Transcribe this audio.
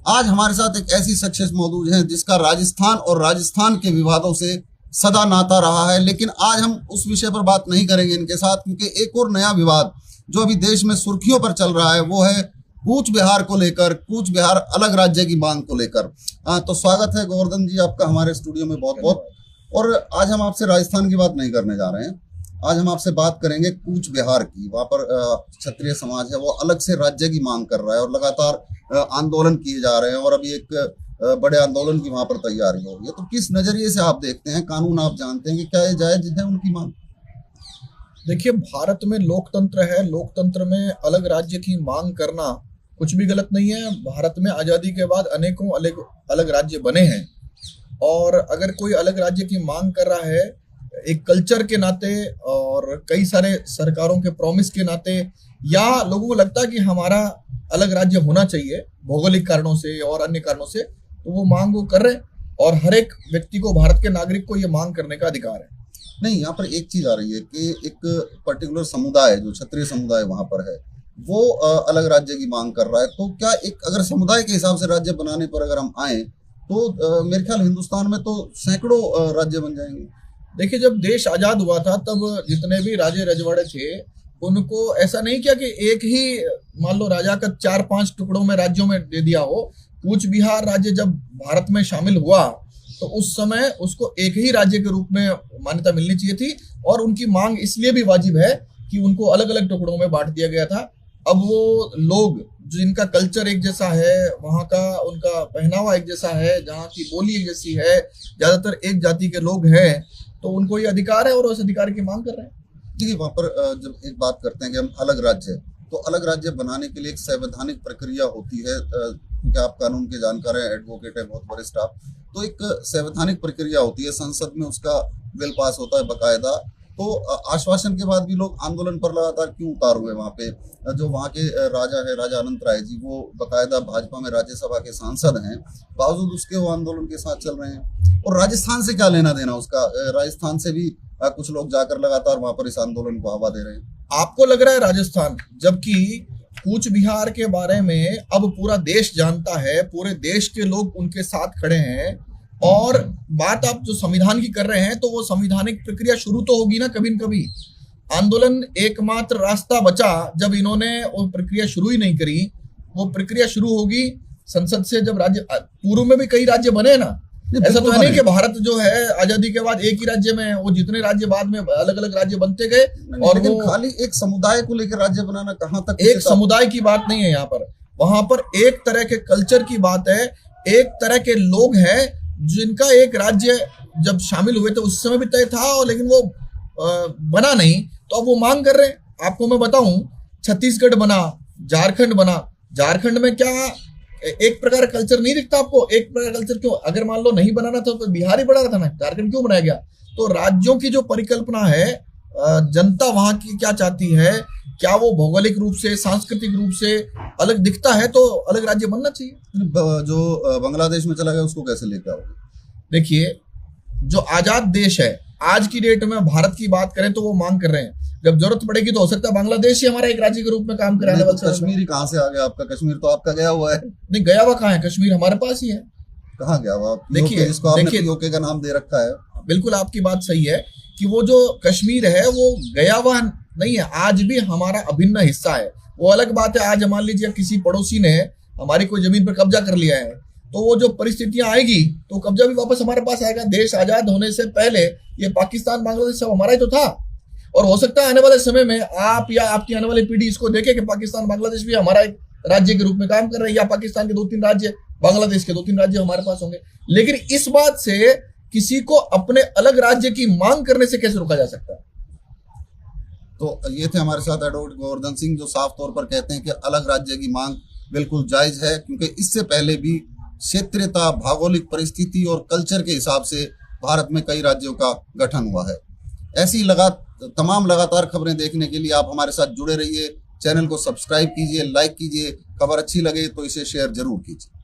आज हमारे साथ एक ऐसी शख्सियत मौजूद है जिसका राजस्थान और राजस्थान के विवादों से सदा नाता रहा है, लेकिन आज हम उस विषय पर बात नहीं करेंगे इनके साथ, क्योंकि एक और नया विवाद जो अभी देश में सुर्खियों पर चल रहा है वो है कूच बिहार को लेकर, कूच बिहार अलग राज्य की मांग को लेकर। तो स्वागत है गोवर्धन जी आपका हमारे स्टूडियो में बहुत बहुत। और आज हम आपसे राजस्थान की बात नहीं करने जा रहे हैं, आज हम आपसे बात करेंगे कूच बिहार की। वहाँ पर क्षत्रिय समाज है वो अलग से राज्य की मांग कर रहा है और लगातार आंदोलन किए जा रहे हैं और अभी एक बड़े आंदोलन की वहाँ पर तैयारी हो रही है। तो किस नजरिए से आप देखते हैं, कानून आप जानते हैं कि क्या ये जायज है उनकी मांग? देखिए, भारत में लोकतंत्र है, लोकतंत्र में अलग राज्य की मांग करना कुछ भी गलत नहीं है। भारत में आजादी के बाद अनेकों अलग अलग राज्य बने हैं और अगर कोई अलग राज्य की मांग कर रहा है एक कल्चर के नाते और कई सारे सरकारों के प्रॉमिस के नाते, या लोगों को लगता है कि हमारा अलग राज्य होना चाहिए भौगोलिक कारणों से और अन्य कारणों से, तो वो मांग वो कर रहे हैं और हर एक व्यक्ति को, भारत के नागरिक को ये मांग करने का अधिकार है। नहीं, यहाँ पर एक चीज आ रही है कि एक पर्टिकुलर समुदाय जो क्षत्रिय समुदाय वहां पर है वो अलग राज्य की मांग कर रहा है। तो क्या एक अगर समुदाय के हिसाब से राज्य बनाने पर अगर हम आए तो मेरे ख्याल हिंदुस्तान में तो सैकड़ों राज्य बन जाएंगे। देखिए, जब देश आजाद हुआ था तब जितने भी राजे रजवाड़े थे उनको ऐसा नहीं किया कि एक ही मान लो राजा का 4-5 टुकड़ों में राज्यों में दे दिया हो। कूच बिहार राज्य जब भारत में शामिल हुआ तो उस समय उसको एक ही राज्य के रूप में मान्यता मिलनी चाहिए थी और उनकी मांग इसलिए भी वाजिब है कि उनको अलग अलग टुकड़ों में बांट दिया गया था। अब वो लोग जिनका कल्चर एक जैसा है, वहाँ का उनका पहनावा एक जैसा है, जहाँ की बोली एक जैसी है, ज्यादातर एक जाति के लोग हैं, तो उनको ये अधिकार है और उस अधिकार की मांग कर रहे हैं। देखिए, वहाँ पर जब एक बात करते हैं कि हम अलग राज्य, तो अलग राज्य बनाने के लिए एक संवैधानिक प्रक्रिया होती है, क्योंकि आप कानून के जानकार हैं, एडवोकेट है, बहुत वरिष्ठ आप, तो एक संवैधानिक प्रक्रिया होती है, संसद में उसका बिल पास होता है बकायदा। तो आश्वासन के बाद भी लोग आंदोलन पर लगातार क्यों उतार हुए? वहाँ पे जो वहाँ के राजा है, राजा अनंत राय जी, वो बकायदा भाजपा में राज्यसभा के सांसद हैं, बावजूद उसके वो आंदोलन के साथ चल रहे हैं। और राजस्थान से क्या लेना देना उसका? राजस्थान से भी कुछ लोग जाकर लगातार वहाँ पर इस आंदोलन को हवा दे रहे हैं। आपको लग रहा है राजस्थान, जबकि कूच बिहार के बारे में अब पूरा देश जानता है, पूरे देश के लोग उनके साथ खड़े हैं। और बात आप जो संविधान की कर रहे हैं तो वो संविधानिक प्रक्रिया शुरू तो होगी ना कभी न कभी। आंदोलन एकमात्र रास्ता बचा जब इन्होंने वो प्रक्रिया शुरू ही नहीं करी। वो प्रक्रिया शुरू होगी संसद से, जब राज्य, पूर्व में भी कई राज्य बने ना, ऐसा तो है नहीं कि भारत जो है आजादी के बाद एक ही राज्य में, वो जितने राज्य बाद में अलग अलग राज्य बनते गए। और वो खाली एक समुदाय को लेकर राज्य बनाना कहाँ तक? एक समुदाय की बात नहीं है यहाँ पर, वहां पर एक तरह के कल्चर की बात है, एक तरह के लोग हैं जिनका एक राज्य जब शामिल हुए थे उस समय भी तय था, और लेकिन वो बना नहीं, तो अब वो मांग कर रहे हैं। आपको मैं बताऊं, छत्तीसगढ़ बना, झारखंड बना, झारखंड में क्या एक प्रकार का कल्चर नहीं दिखता आपको? एक प्रकार का कल्चर क्यों? अगर मान लो नहीं बनाना था तो बिहार ही बना रहा था ना, झारखंड क्यों बनाया गया? तो राज्यों की जो परिकल्पना है, जनता वहां की क्या चाहती है, क्या वो भौगोलिक रूप से, सांस्कृतिक रूप से अलग दिखता है तो अलग राज्य बनना चाहिए। जो बांग्लादेश में चला गया उसको कैसे लेकर आओगे? देखिए, जो आजाद देश है, आज की डेट में भारत की बात करें तो वो मांग कर रहे हैं, जब जरूरत पड़ेगी तो हो सकता है बांग्लादेश ही हमारा एक राज्य के रूप में काम कराने वाला। तो कश्मीर कहाँ से आ गया आपका? कश्मीर तो आपका गया हुआ है। नहीं, गया हुआ कहाँ है? कश्मीर हमारे पास ही है। कहाँ गया हुआ? देखिए, जिसको आपने पीओके का नाम दे रखा है। बिल्कुल आपकी बात सही है कि वो जो कश्मीर है वो गया हुआ नहीं है, आज भी हमारा अभिन्न हिस्सा है। वो अलग बात है, आज मान लीजिए किसी पड़ोसी ने हमारी कोई जमीन पर कब्जा कर लिया है, तो वो जो परिस्थितियां आएगी तो कब्जा भी वापस हमारे पास आएगा। देश आजाद होने से पहले ये पाकिस्तान, बांग्लादेश सब हमारा ही तो था, और हो सकता है आने वाले समय में आप या आपकी आने वाली पीढ़ी इसको देखे कि पाकिस्तान, बांग्लादेश भी हमारा एक राज्य के रूप में काम कर रहे हैं, या पाकिस्तान के 2-3 राज्य, बांग्लादेश के 2-3 राज्य हमारे पास होंगे। लेकिन इस बात से किसी को अपने अलग राज्य की मांग करने से कैसे रोका जा सकता है? तो ये थे हमारे साथ एडवोकेट गोवर्धन सिंह, जो साफ तौर पर कहते हैं कि अलग राज्य की मांग बिल्कुल जायज है, क्योंकि इससे पहले भी क्षेत्रीयता, भौगोलिक परिस्थिति और कल्चर के हिसाब से भारत में कई राज्यों का गठन हुआ है। ऐसी तमाम लगातार खबरें देखने के लिए आप हमारे साथ जुड़े रहिए। चैनल को सब्सक्राइब कीजिए, लाइक कीजिए, खबर अच्छी लगे तो इसे शेयर जरूर कीजिए।